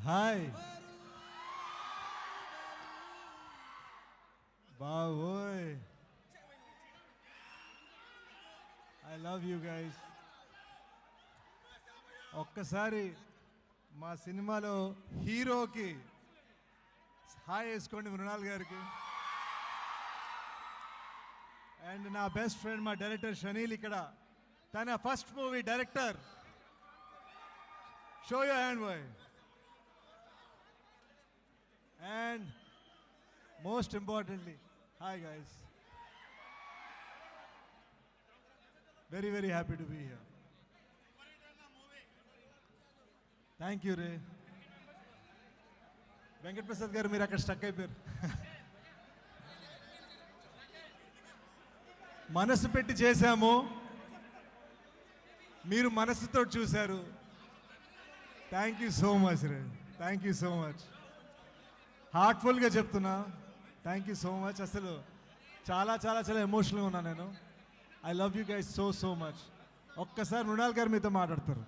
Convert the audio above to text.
Hi బావోయ్, I love you guys. ఒక్కసారి మా సినిమాలో హీరోకి హాయ్ వేసుకోండి మృణాల్ గారికి. అండ్ నా బెస్ట్ ఫ్రెండ్ మా డైరెక్టర్ షనీల్ ఇక్కడ, తన first movie director. Show your hand boy. And most importantly, hi guys, very very happy to be here. Thank you రే. వెంకట్ ప్రసాద్ గారు మీరు అక్కడ స్టక్ అయిపోయారు. మనసు పెట్టి చేశాము, మీరు మనసుతో చూశారు. థ్యాంక్ యూ సో మచ్ రే, థ్యాంక్ యూ సో మచ్. హార్ట్ఫుల్గా చెప్తున్నా, థ్యాంక్ యూ సో మచ్. అసలు చాలా చాలా చాలా ఎమోషనల్గా ఉన్నా నేను. I love you guys so so much. ఒక్కసారి మృణాల్ గారు మీతో మాట్లాడతారు.